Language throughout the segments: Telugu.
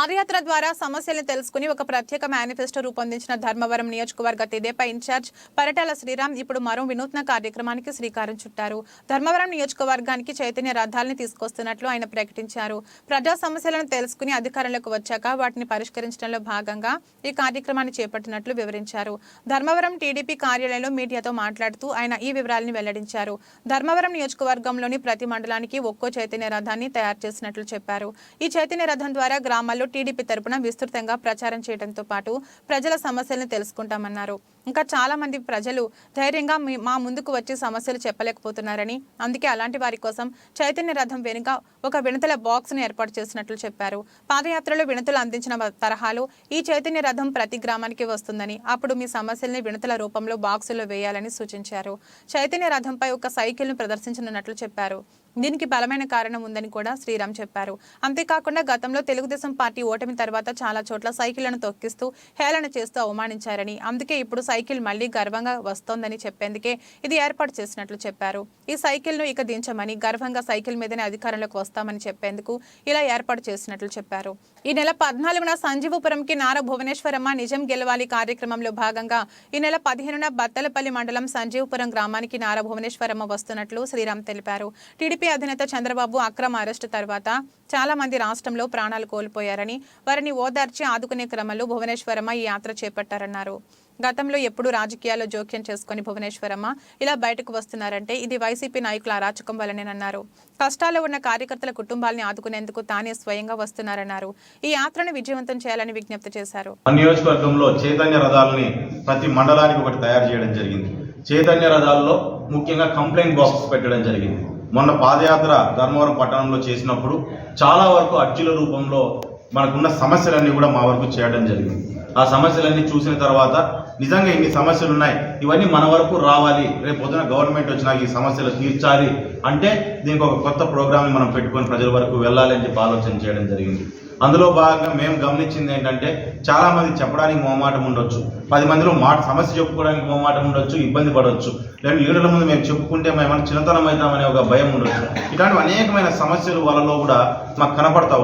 పాదయాత్ర ద్వారా సమస్యలను తెలుసుకుని ఒక ప్రత్యేక మేనిఫెస్టో రూపొందించిన ధర్మవరం నియోజకవర్గ తెదేపా ఇన్ఛార్జ్ పరిటాల శ్రీరామ్ ఇప్పుడు మరో వినూత్న కార్యక్రమానికి శ్రీకారం చుట్టారు. ధర్మవరం నియోజకవర్గానికి చైతన్య రథాలను తీసుకొస్తున్నట్లు ఆయన ప్రకటించారు. ప్రజా సమస్యలను తెలుసుకుని అధికారంలోకి వచ్చాక వాటిని పరిష్కరించడంలో భాగంగా ఈ కార్యక్రమాన్ని చేపట్టినట్లు వివరించారు. ధర్మవరం టీడీపీ కార్యాలయంలో మీడియాతో మాట్లాడుతూ ఆయన ఈ వివరాలను వెల్లడించారు. ధర్మవరం నియోజకవర్గంలోని ప్రతి మండలానికి ఒక్కో చైతన్య రథాన్ని తయారు చేసినట్లు చెప్పారు. ఈ చైతన్య రథం ద్వారా గ్రామాల్లో టీడీపీ తరపున విస్తృతంగా ప్రచారం చేయడంతో పాటు ప్రజల సమస్యలను తెలుసుకుంటామన్నారు. ఇంకా చాలా మంది ప్రజలు ధైర్యంగా మా ముందుకు వచ్చి సమస్యలు చెప్పలేకపోతున్నారని, అందుకే అలాంటి వారి కోసం చైతన్య రథం వెనుక ఒక వినతుల బాక్స్ ను ఏర్పాటు చేసినట్లు చెప్పారు. పాదయాత్రలో వినతులు అందించిన తరహాలో ఈ చైతన్య రథం ప్రతి గ్రామానికి వస్తుందని, అప్పుడు మీ సమస్యల్ని వినతుల రూపంలో బాక్సులో వేయాలని సూచించారు. చైతన్య రథంపై ఒక సైకిల్ ను ప్రదర్శించనున్నట్లు చెప్పారు. దీనికి బలమైన కారణం ఉందని కూడా శ్రీరామ్ చెప్పారు. అంతేకాకుండా గతంలో తెలుగుదేశం పార్టీ ఓటమి తర్వాత చాలా చోట్ల సైకిళ్లను తొక్కిస్తూ హేళన చేస్తూ అవమానించారని, అందుకే ఇప్పుడు సైకిల్ మళ్లీ గర్వంగా వస్తోందని చెప్పేందుకే ఇది ఏర్పాటు చేసినట్లు చెప్పారు. ఈ సైకిల్ ను ఇక దించమని, గర్వంగా సైకిల్ మీదనే అధికారంలోకి వస్తామని చెప్పేందుకు ఇలా ఏర్పాటు చేసినట్లు చెప్పారు. ఈ నెల 14న సంజీవపురంకి నారా భువనేశ్వరమ్మ నిజం గెలవాలి కార్యక్రమంలో భాగంగా ఈ నెల 15న బత్తలపల్లి మండలం సంజీవపురం గ్రామానికి నారా భువనేశ్వరమ్మ వస్తున్నట్లు శ్రీరామ్ తెలిపారు. టీడీపీ అధినేత చంద్రబాబు అక్రమ అరెస్టు తర్వాత చాలా మంది రాష్ట్రంలో ప్రాణాలు కోల్పోయారని, వారిని ఓదార్చి ఆదుకునే క్రమంలో భువనేశ్వరమ్మ ఈ యాత్ర చేపట్టారన్నారు. గతంలో ఎప్పుడు రాజకీయాల్లో జోక్యం చేసుకుని భువనేశ్వరమ్మ ఇలా బయటకు వస్తున్నారంటే ఇది వైసీపీ నాయకుల అరాచకం వల్లనేనన్నారు. కష్టాల్లో ఉన్న కార్యకర్తల కుటుంబాలని ఆదుకునేందుకు తానే స్వయంగా వస్తున్నారన్నారు. ఈ యాత్రను విజయవంతం చేయాలని విజ్ఞప్తి చేశారు. నియోజకవర్గంలో చైతన్య రథాలని ప్రతి మండలానికి ఒకటి తయారు చేయడం జరిగింది. చైతన్య రథాల్లో ముఖ్యంగా కంప్లైంట్ బాక్స్ పెట్టడం జరిగింది. మొన్న పాదయాత్ర ధర్మవరం పట్టణంలో చేసినప్పుడు చాలా వరకు అర్జీల రూపంలో మనకున్న సమస్యలన్నీ కూడా మా వరకు చేయడం జరిగింది. ఆ సమస్యలన్నీ చూసిన తర్వాత నిజంగా ఇన్ని సమస్యలు ఉన్నాయి, ఇవన్నీ మన వరకు రావాలి, రేపు పొద్దున గవర్నమెంట్ వచ్చినా ఈ సమస్యలు తీర్చాలి అంటే దీనికి ఒక కొత్త ప్రోగ్రామ్ని మనం పెట్టుకొని ప్రజల వరకు వెళ్ళాలి అని చెప్పి ఆలోచన చేయడం జరిగింది. అందులో భాగంగా మేము గమనించింది ఏంటంటే చాలా మంది చెప్పడానికి మొహమాటం ఉండొచ్చు, 10 మందిలో సమస్య చెప్పుకోవడానికి మొహమాటం ఉండొచ్చు, ఇబ్బంది పడవచ్చు, లేదా లీడర్ల ముందు మేము చెప్పుకుంటే మేమన్నా చిన్నతనం అవుతామనే ఒక భయం ఉండొచ్చు. ఇట్లాంటి అనేకమైన సమస్యలు వాళ్ళలో కూడా మాకు కనపడతా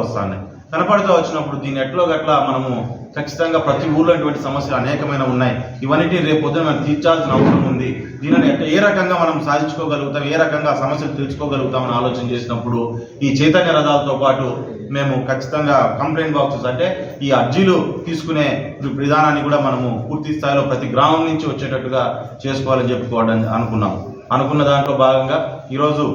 వచ్చినప్పుడు దీన్ని ఎట్లో గట్లా మనము ఖచ్చితంగా ప్రతి ఊళ్ళో ఇటువంటి సమస్యలు అనేకమైన ఉన్నాయి, ఇవన్నిటిని రేపు పొద్దున మనం తీర్చాల్సిన అవసరం ఉంది. దీనిని ఏ రకంగా మనం సాధించుకోగలుగుతాం, ఏ రకంగా సమస్యలు తెలుసుకోగలుగుతామని ఆలోచన చేసినప్పుడు ఈ చైతన్య రథాలతో పాటు మేము ఖచ్చితంగా కంప్లైంట్ బాక్సెస్ అంటే ఈ అర్జీలు తీసుకునే విధానాన్ని కూడా మనము పూర్తి స్థాయిలో ప్రతి గ్రామం నుంచి వచ్చేటట్టుగా చేసుకోవాలని అనుకున్న దాంట్లో భాగంగా ఈరోజు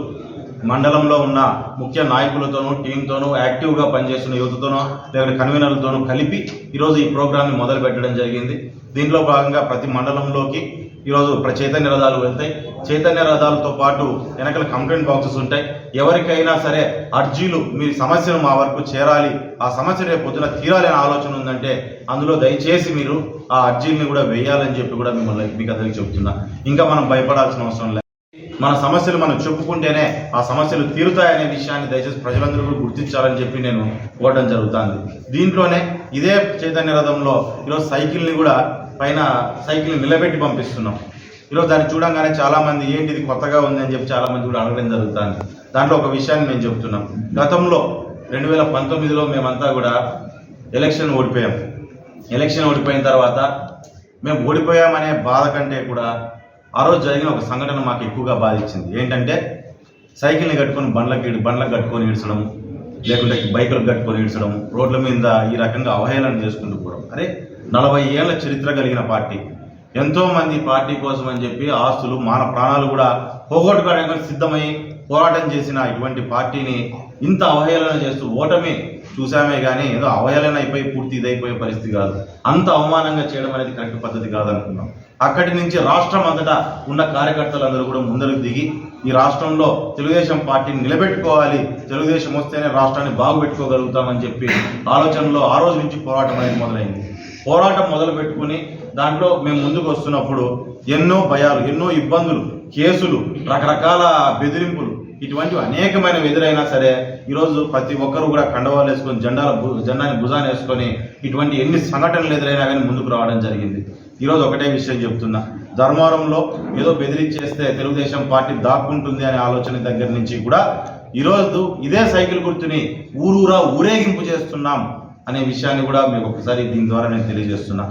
మండలంలో ఉన్న ముఖ్య నాయకులతోనూ టీంతోనూ యాక్టివ్గా పనిచేస్తున్న యువతతోనూ లేదా కన్వీనర్లతోనూ కలిపి ఈరోజు ఈ ప్రోగ్రామ్ని మొదలు పెట్టడం జరిగింది. దీంట్లో భాగంగా ప్రతి మండలంలోకి ఈరోజు చైతన్య రథాలు వెళ్తాయి. చైతన్య రథాలతో పాటు వెనకాల కంప్లైంట్ బాక్సెస్ ఉంటాయి. ఎవరికైనా సరే అర్జీలు మీ సమస్యను మా వరకు చేరాలి, ఆ సమస్య రేపు పొద్దున తీరాలి అనే ఆలోచన ఉందంటే అందులో దయచేసి మీరు ఆ అర్జీని కూడా వేయాలని చెప్పి కూడా మీకు అందరికీ చెబుతున్నా. ఇంకా మనం భయపడాల్సిన అవసరం లేదు. మన సమస్యలు మనం చెప్పుకుంటేనే ఆ సమస్యలు తీరుతాయనే విషయాన్ని దయచేసి ప్రజలందరూ కూడా గుర్తించాలని చెప్పి నేను కోరడం జరుగుతుంది. దీంట్లోనే ఇదే చైతన్య రథంలో ఈరోజు సైకిల్ని కూడా పైన సైకిల్ని నిలబెట్టి పంపిస్తున్నాం. ఈరోజు దాన్ని చూడంగానే చాలామంది ఏంటి ఇది కొత్తగా ఉంది అని చెప్పి చాలామంది కూడా అడగడం జరుగుతుంది. దాంట్లో ఒక విషయాన్ని మేము చెప్తున్నాం. గతంలో 2019లో మేమంతా కూడా ఎలక్షన్ ఓడిపోయిన తర్వాత మేము ఓడిపోయామనే బాధ కంటే కూడా ఆ రోజు జరిగిన ఒక సంఘటన మాకు ఎక్కువగా బాధించింది. ఏంటంటే సైకిల్ని కట్టుకొని బండ్లకు కట్టుకొని ఈడ్చడము, లేకుంటే బైకులకు కట్టుకొని ఈడ్చడము, రోడ్ల మీద ఈ రకంగా అవహేళన చేసుకుంటూ పోవడం. అరే 40 ఏళ్ల చరిత్ర కలిగిన పార్టీ, ఎంతోమంది పార్టీ కోసం అని చెప్పి ఆస్తులు ప్రాణాలు కూడా పోగొట్టుకోవడానికి సిద్ధమై పోరాటం చేసిన ఇటువంటి పార్టీని ఇంత అవహేళన చేస్తూ ఓటమి చూసామే కానీ ఏదో అవహేళన అయిపోయి పూర్తి ఇదైపోయే పరిస్థితి కాదు. అంత అవమానంగా చేయడం అనేది కరెక్ట్ పద్ధతి కాదనుకున్నాం. అక్కడి నుంచి రాష్ట్రం అంతటా ఉన్న కార్యకర్తలందరూ కూడా ముందరకు దిగి ఈ రాష్ట్రంలో తెలుగుదేశం పార్టీని నిలబెట్టుకోవాలి, తెలుగుదేశం వస్తేనే రాష్ట్రాన్ని బాగుపెట్టుకోగలుగుతామని చెప్పి ఆలోచనలో ఆ రోజు నుంచి పోరాటం అనేది మొదలైంది. పోరాటం మొదలు పెట్టుకుని దాంట్లో మేము ముందుకు వస్తున్నప్పుడు ఎన్నో భయాలు, ఎన్నో ఇబ్బందులు, కేసులు, రకరకాల బెదిరింపులు ఇటువంటివి అనేకమైనవి ఎదురైనా సరే ఈరోజు ప్రతి ఒక్కరు కూడా కండవాలు వేసుకొని జెండాని భుజాన్ని వేసుకొని ఇటువంటి ఎన్ని సంఘటనలు ఎదురైనా కానీ ముందుకు రావడం జరిగింది. ఈరోజు ఒకటే విషయం చెప్తున్నా, ధర్మవరంలో ఏదో బెదిరించేస్తే తెలుగుదేశం పార్టీ దాక్కుంటుంది అనే ఆలోచన దగ్గర నుంచి కూడా ఈరోజు ఇదే సైకిల్ గుర్తుని ఊరూరా ఊరేగింపు చేస్తున్నాం. అనే విషయాన్ని కూడా మీకు ఒకసారి దీని ద్వారా నేను తెలియజేస్తున్నా.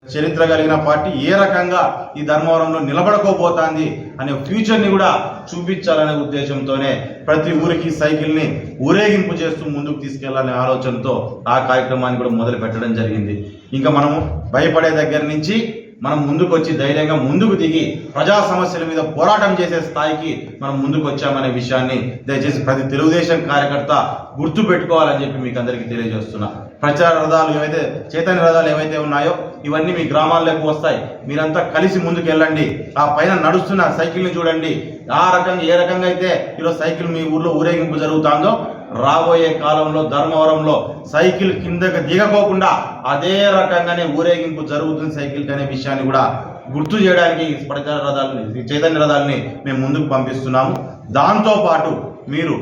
చరిత్ర కలిగిన పార్టీ ఏ రకంగా ఈ ధర్మవరంలో నిలబడుకోబోతోంది అనే ఫ్యూచర్ని కూడా చూపించాలనే ఉద్దేశంతోనే ప్రతి ఊరికి సైకిల్ని ఊరేగింపు చేస్తూ ముందుకు తీసుకెళ్లాలనే ఆలోచనతో ఆ కార్యక్రమాన్ని కూడా మొదలు పెట్టడం జరిగింది. ఇంకా మనము భయపడే దగ్గర నుంచి మనం ముందుకు వచ్చి ధైర్యంగా ముందుకు దిగి ప్రజా సమస్యల మీద పోరాటం చేసే స్థాయికి మనం ముందుకు వచ్చామనే విషయాన్ని దయచేసి ప్రతి తెలుగుదేశం కార్యకర్త గుర్తు పెట్టుకోవాలని చెప్పి మీకు అందరికీ తెలియజేస్తున్నా. ప్రచార రథాలు ఏవైతే చైతన్య రథాలు ఏవైతే ఉన్నాయో ఇవన్నీ మీ గ్రామాల్లోకి వస్తాయి. మీరంతా కలిసి ముందుకు వెళ్ళండి. ఆ పైన నడుస్తున్న సైకిల్ని చూడండి. ఆ రకంగా ఏ రకంగా అయితే ఈరోజు సైకిల్ మీ ఊర్లో ఊరేగింపు జరుగుతుందో రాబోయే కాలంలో ధర్మవరంలో సైకిల్ కిందకి దిగకోకుండా అదే రకంగానే ఊరేగింపు జరుగుతుంది సైకిల్ అనే విషయాన్ని కూడా గుర్తు చేయడానికి ప్రచార రథాలని చైతన్య రథాలని మేము ముందుకు పంపిస్తున్నాము. దాంతోపాటు మీరు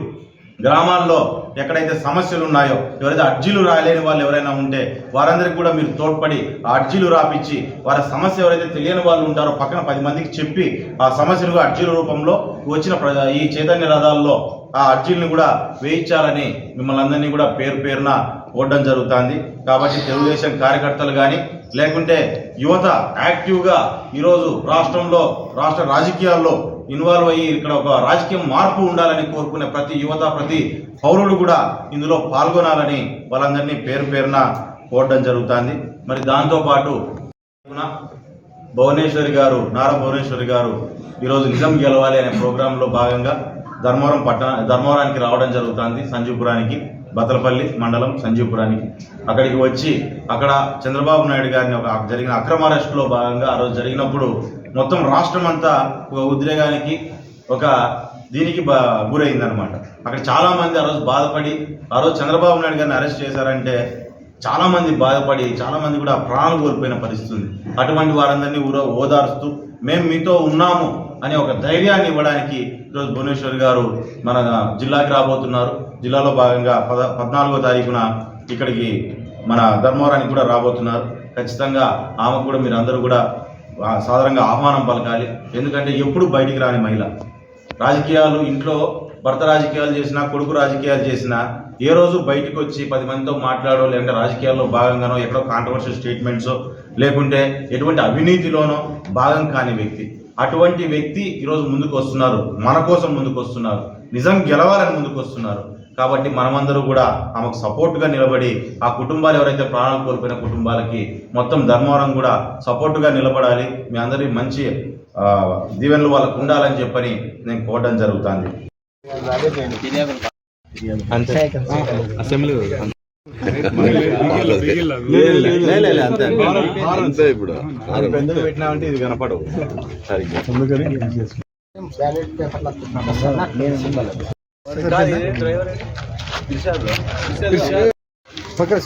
గ్రామాల్లో ఎక్కడైతే సమస్యలు ఉన్నాయో ఎవరైతే అర్జీలు రాయలేని వాళ్ళు ఎవరైనా ఉంటే వారందరికీ కూడా మీరు తోడ్పడి ఆ అర్జీలు రాపిచ్చి వారి సమస్య ఎవరైతే తెలియని వాళ్ళు ఉంటారో పక్కన 10 మందికి చెప్పి ఆ సమస్యలు అర్జీల రూపంలో వచ్చిన ఈ చైతన్య రథాల్లో ఆ అర్జీలను కూడా వేయించాలని మిమ్మల్ని అందరినీ కూడా పేరున ఓడడం జరుగుతుంది. కాబట్టి తెలుగుదేశం కార్యకర్తలు కానీ లేకుంటే యువత యాక్టివ్గా ఈరోజు రాష్ట్ర రాజకీయాల్లో ఇన్వాల్వ్ అయ్యి ఇక్కడ ఒక రాజకీయ మార్పు ఉండాలని కోరుకునే ప్రతి యువత ప్రతి పౌరుడు కూడా ఇందులో పాల్గొనాలని వాళ్ళందరినీ పేరున కోరడం జరుగుతుంది. మరి దాంతోపాటు నారా భువనేశ్వరి గారు ఈరోజు నిజం గెలవాలి అనే ప్రోగ్రాంలో భాగంగా ధర్మవరానికి రావడం జరుగుతుంది. సంజీవపురానికి బతలపల్లి మండలం సంజీవపురానికి అక్కడికి వచ్చి అక్కడ చంద్రబాబు నాయుడు గారిని జరిగిన అక్రమ అరెస్టులో భాగంగా ఆ రోజు జరిగినప్పుడు మొత్తం రాష్ట్రం అంతా ఒక ఉద్రేగానికి దీనికి గురైందనమాట. అక్కడ చాలా మంది ఆ రోజు బాధపడి ఆ రోజు చంద్రబాబు నాయుడు గారిని అరెస్ట్ చేశారంటే చాలా మంది బాధపడి చాలా మంది కూడా ప్రాణాలు కోల్పోయిన పరిస్థితి ఉంది. అటువంటి వారందరినీ ఓదారుస్తూ మేము మీతో ఉన్నాము అనే ఒక ధైర్యాన్ని ఇవ్వడానికి ఈరోజు భువనేశ్వర్ గారు మన జిల్లాకి రాబోతున్నారు. జిల్లాలో భాగంగా 14వ తారీఖున ఇక్కడికి మన ధర్మవరానికి కూడా రాబోతున్నారు. ఖచ్చితంగా ఆమెకు కూడా మీరు అందరూ కూడా సాధారణంగా ఆహ్వానం పలకాలి. ఎందుకంటే ఎప్పుడు బయటికి రాని మహిళ, రాజకీయాలు ఇంట్లో భర్త రాజకీయాలు చేసినా కొడుకు రాజకీయాలు చేసినా ఏ రోజు బయటకు వచ్చి 10 మందితో మాట్లాడో లేదంటే రాజకీయాల్లో భాగంగానో ఎక్కడో కాంట్రవర్షియల్ స్టేట్మెంట్సో లేకుంటే ఎటువంటి అవినీతిలోనో భాగం కాని వ్యక్తి. అటువంటి వ్యక్తి ఈరోజు ముందుకు వస్తున్నారు, మన కోసం ముందుకు వస్తున్నారు, నిజం గెలవాలని ముందుకు వస్తున్నారు. కాబట్టి మనమందరూ కూడా ఆమెకు సపోర్టుగా నిలబడి ఆ కుటుంబాలు ఎవరైతే ప్రాణాలు కోల్పోయిన కుటుంబాలకి మొత్తం ధర్మవరం కూడా సపోర్టుగా నిలబడాలి. మీ అందరి మంచి దీవెనలు వాళ్ళకు ఉండాలని చెప్పని నేను కోరడం జరుగుతుంది. అంతే ఇప్పుడు పెట్టినామంటే ఇది కనపడవు సరిగ్గా. పక్కన